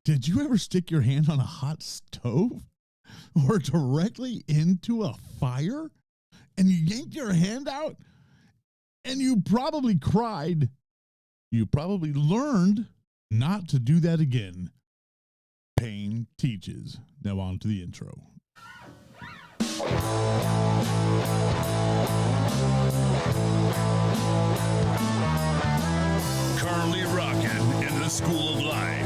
Did you ever stick your hand on a hot stove or directly into a fire and you yanked your hand out and you probably cried? You probably learned not to do that again. Pain teaches. Now on to the intro. Currently rocking in the school of life.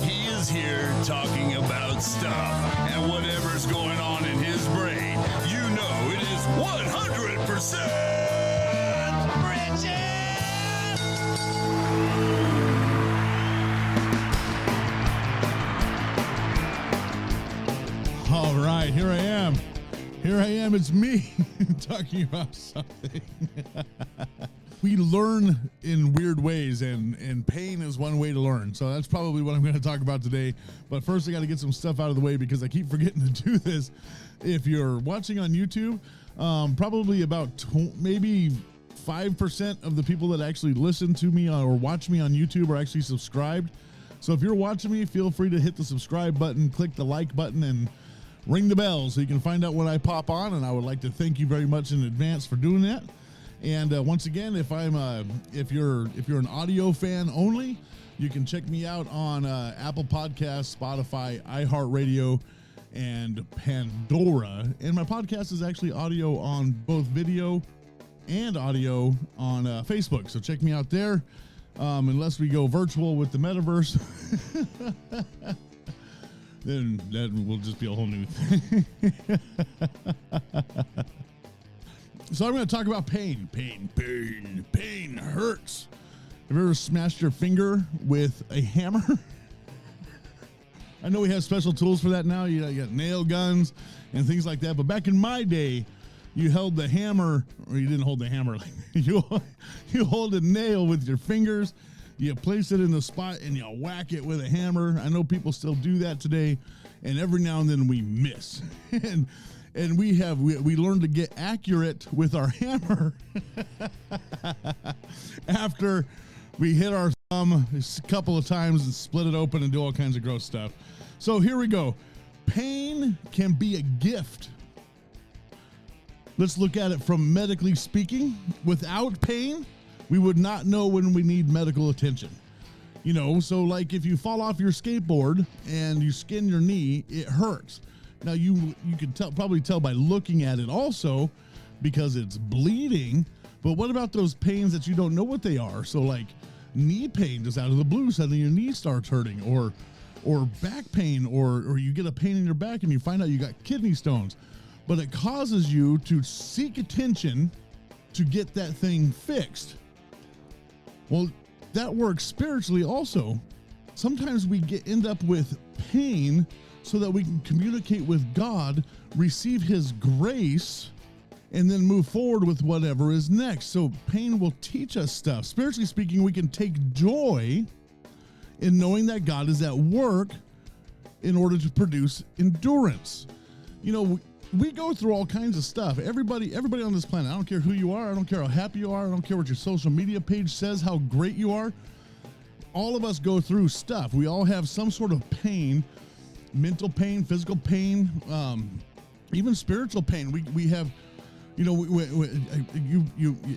He is here talking about stuff and whatever's going on in his brain. You know it is 100% Bridget! All right, here I am. It's me talking about something. We learn in weird ways, and pain is one way to learn. So that's probably what I'm going to talk about today. But first, I got to get some stuff out of the way because I keep forgetting to do this. If you're watching on YouTube, probably about maybe 5% of the people that actually listen to me or watch me on YouTube are actually subscribed. So if you're watching me, feel free to hit the subscribe button, click the like button, and ring the bell so you can find out when I pop on. And I would like to thank you very much in advance for doing that. And once again, if you're an audio fan only, you can check me out on Apple Podcasts, Spotify, iHeartRadio, and Pandora. And my podcast is actually audio on both video and audio on Facebook. So check me out there. Unless we go virtual with the metaverse, then that will just be a whole new thing. So I'm going to talk about pain. Pain hurts. Have you ever smashed your finger with a hammer? I know we have special tools for that now. You got nail guns and things like that. But back in my day, you held the hammer, or you didn't hold the hammer. You hold a nail with your fingers. You place it in the spot and you whack it with a hammer. I know people still do that today. And every now and then we miss. And we learned to get accurate with our hammer after we hit our thumb a couple of times and split it open and do all kinds of gross stuff. So here we go. Pain can be a gift. Let's look at it from medically speaking. Without pain, we would not know when we need medical attention. You know, so like if you fall off your skateboard and you skin your knee, it hurts. Now you can probably tell by looking at it also because it's bleeding. But what about those pains that you don't know what they are? So like knee pain just out of the blue, suddenly your knee starts hurting, or back pain, or you get a pain in your back and you find out you got kidney stones. But it causes you to seek attention to get that thing fixed. Well, that works spiritually also. Sometimes we end up with pain so that we can communicate with God, receive his grace, and then move forward with whatever is next. So pain will teach us stuff. Spiritually speaking, we can take joy in knowing that God is at work in order to produce endurance. You know, we go through all kinds of stuff. Everybody on this planet, I don't care who you are, I don't care how happy you are, I don't care what your social media page says, how great you are. All of us go through stuff. We all have some sort of pain. Mental pain, physical pain, even spiritual pain. We have, you know,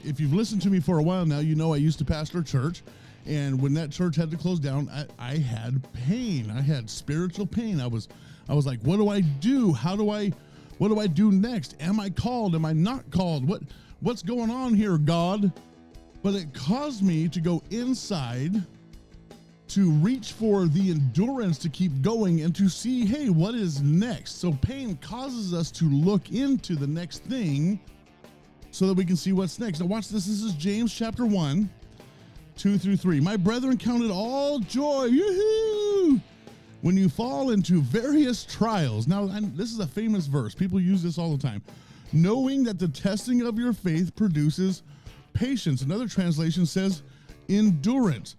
if you've listened to me for a while now, you know I used to pastor a church, and when that church had to close down, I had pain. I had spiritual pain. I was like, what do I do? What do I do next? Am I called? Am I not called? What's going on here, God? But it caused me to go inside, to reach for the endurance to keep going and to see, hey, what is next? So pain causes us to look into the next thing so that we can see what's next. Now watch this. This is James chapter 1, 2-3. My brethren, count it all joy, yoo-hoo, when you fall into various trials. Now, this is a famous verse. People use this all the time. Knowing that the testing of your faith produces patience. Another translation says endurance.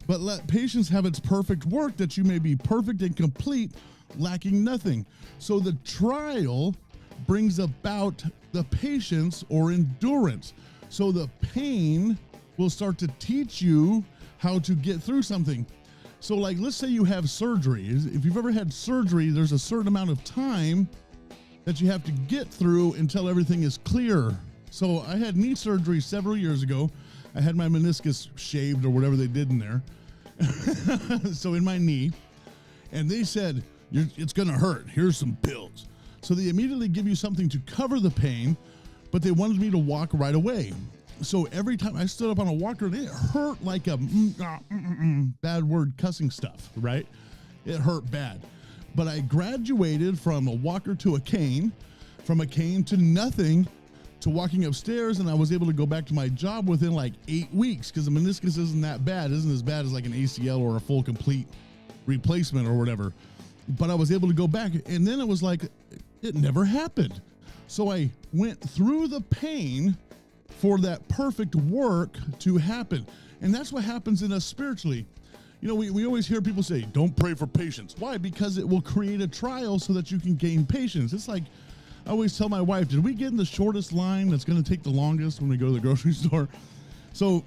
But let patience have its perfect work, that you may be perfect and complete, lacking nothing. So the trial brings about the patience or endurance. So the pain will start to teach you how to get through something. So like, let's say you have surgery. If you've ever had surgery, there's a certain amount of time that you have to get through until everything is clear. So I had knee surgery several years ago. I had my meniscus shaved or whatever they did in there. So in my knee, and they said, it's going to hurt. Here's some pills. So they immediately give you something to cover the pain, but they wanted me to walk right away. So every time I stood up on a walker, it hurt like a bad word cussing stuff, right? It hurt bad. But I graduated from a walker to a cane, from a cane to nothing, to walking upstairs, and I was able to go back to my job within like 8 weeks because the meniscus isn't that bad. It isn't as bad as like an ACL or a full complete replacement or whatever. But I was able to go back, and then it was like it never happened. So I went through the pain for that perfect work to happen. And that's what happens in us spiritually. You know, we always hear people say, don't pray for patience. Why? Because it will create a trial so that you can gain patience. It's like, I always tell my wife, did we get in the shortest line that's going to take the longest when we go to the grocery store? So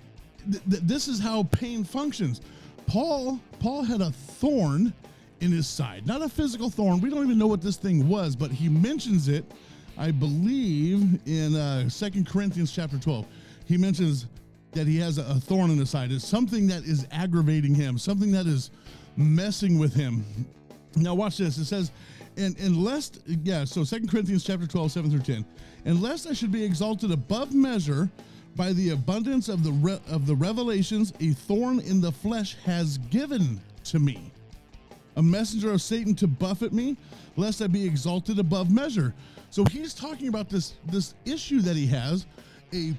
this is how pain functions. Paul had a thorn in his side, not a physical thorn. We don't even know what this thing was, but he mentions it, I believe, in 2 Corinthians chapter 12. He mentions that he has a thorn in his side. It's something that is aggravating him, something that is messing with him. Now watch this. It says, so 2 Corinthians chapter 12, 7 through 10, unless I should be exalted above measure by the abundance of the revelations, a thorn in the flesh has given to me, a messenger of Satan to buffet me, lest I be exalted above measure. So he's talking about this issue that he has, a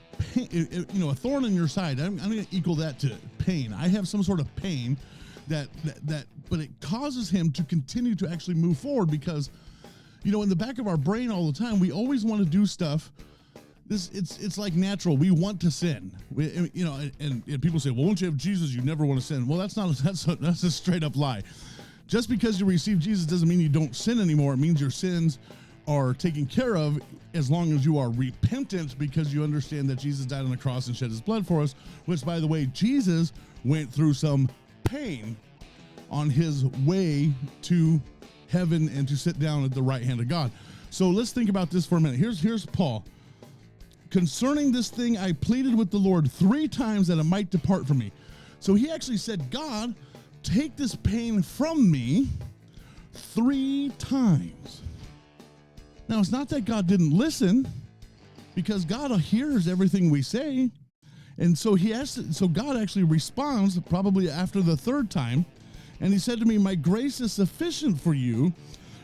thorn in your side. I'm going to equal that to pain. I have some sort of pain but it causes him to continue to actually move forward because, you know, in the back of our brain all the time, we always want to do stuff. It's like natural. We want to sin. And people say, well, once you have Jesus, you never want to sin. Well, that's a straight up lie. Just because you receive Jesus doesn't mean you don't sin anymore. It means your sins are taken care of as long as you are repentant because you understand that Jesus died on the cross and shed his blood for us, which, by the way, Jesus went through some pain on his way to heaven and to sit down at the right hand of God. So let's think about this for a minute. Here's Paul. Concerning this thing, I pleaded with the Lord 3 times that it might depart from me. So he actually said, God, take this pain from me 3 times. Now, it's not that God didn't listen, because God hears everything we say. And so God actually responds probably after the 3rd time. And he said to me, my grace is sufficient for you,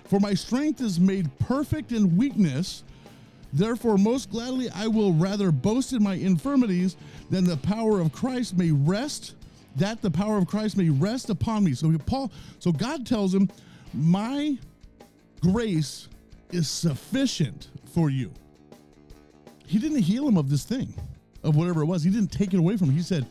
for my strength is made perfect in weakness. Therefore, most gladly, I will rather boast in my infirmities than the power of Christ may rest, that the power of Christ may rest upon me. So God tells him, my grace is sufficient for you. He didn't heal him of this thing, of whatever it was. He didn't take it away from him. He said,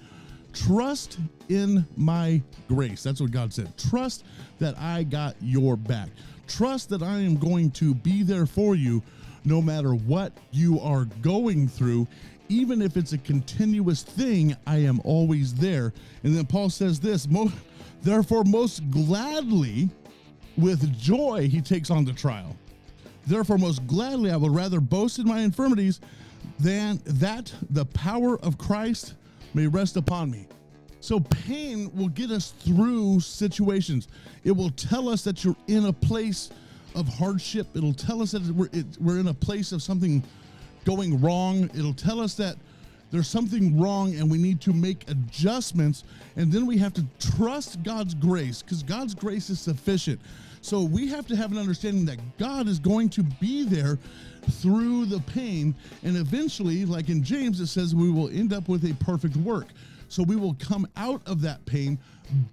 trust in my grace. That's what God said. Trust that I got your back. Trust that I am going to be there for you no matter what you are going through. Even if it's a continuous thing, I am always there. And then Paul says this, therefore most gladly with joy he takes on the trial. Therefore most gladly I will rather boast in my infirmities than that the power of Christ may rest upon me. So pain will get us through situations. It will tell us that you're in a place of hardship. It'll tell us that we're in a place of something going wrong. It'll tell us that there's something wrong and we need to make adjustments. And then we have to trust God's grace, because God's grace is sufficient. So we have to have an understanding that God is going to be there through the pain. And eventually, like in James, it says we will end up with a perfect work. So we will come out of that pain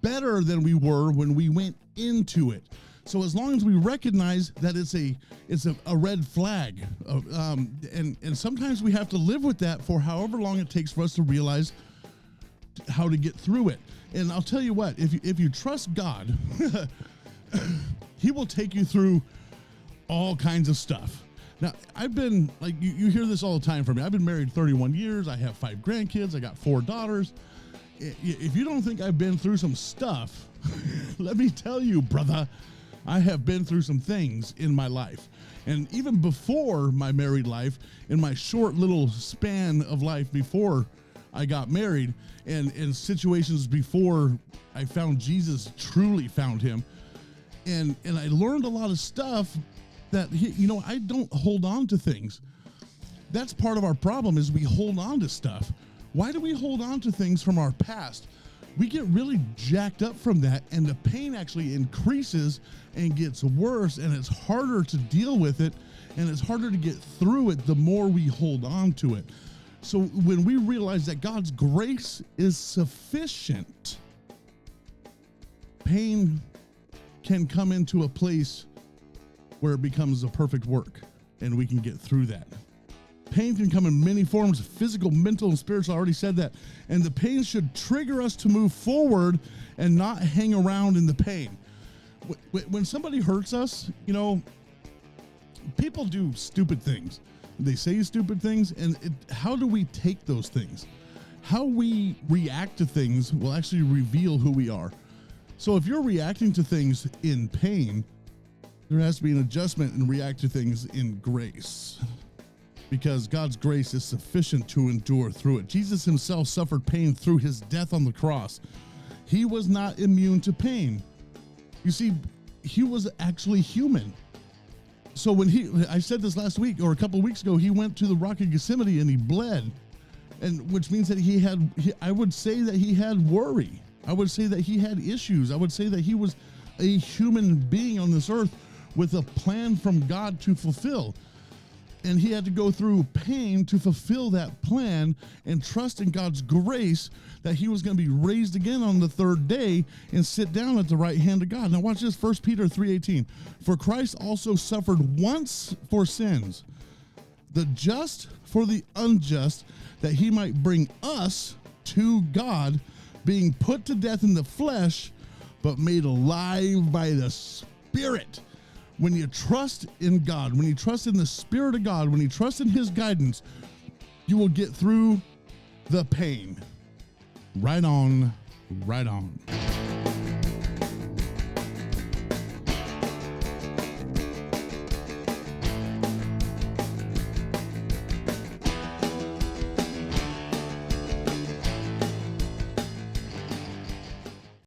better than we were when we went into it. So as long as we recognize that it's a red flag, and sometimes we have to live with that for however long it takes for us to realize how to get through it. And I'll tell you what, if you trust God, he will take you through all kinds of stuff. Now, I've been, like, you hear this all the time from me. I've been married 31 years. I have 5 grandkids. I got 4 daughters. If you don't think I've been through some stuff Let me tell you, brother, I have been through some things in my life. And even before my married life, in my short little span of life before I got married, and in situations before I found Jesus, truly found him, and I learned a lot of stuff that, I don't hold on to things. That's part of our problem, is we hold on to stuff. Why do we hold on to things from our past? We get really jacked up from that, and the pain actually increases and gets worse, and it's harder to deal with it, and it's harder to get through it the more we hold on to it. So when we realize that God's grace is sufficient, pain can come into a place where it becomes a perfect work, and we can get through that. Pain can come in many forms: physical, mental, and spiritual. I already said that. And the pain should trigger us to move forward and not hang around in the pain. When somebody hurts us, people do stupid things. They say stupid things, and how do we take those things? How we react to things will actually reveal who we are. So if you're reacting to things in pain, there has to be an adjustment and react to things in grace, because God's grace is sufficient to endure through it. Jesus himself suffered pain through his death on the cross. He was not immune to pain. You see, he was actually human. So I said this last week or a couple of weeks ago, he went to the Rock of Gethsemane and he bled, and which means that I would say that he had worry. I would say that he had issues. I would say that he was a human being on this earth with a plan from God to fulfill. And he had to go through pain to fulfill that plan and trust in God's grace that he was going to be raised again on the third day and sit down at the right hand of God. Now watch this, 1 Peter 3:18. For Christ also suffered once for sins, the just for the unjust, that he might bring us to God, being put to death in the flesh, but made alive by the Spirit. When you trust in God, when you trust in the Spirit of God, when you trust in his guidance, you will get through the pain. Right on, right on.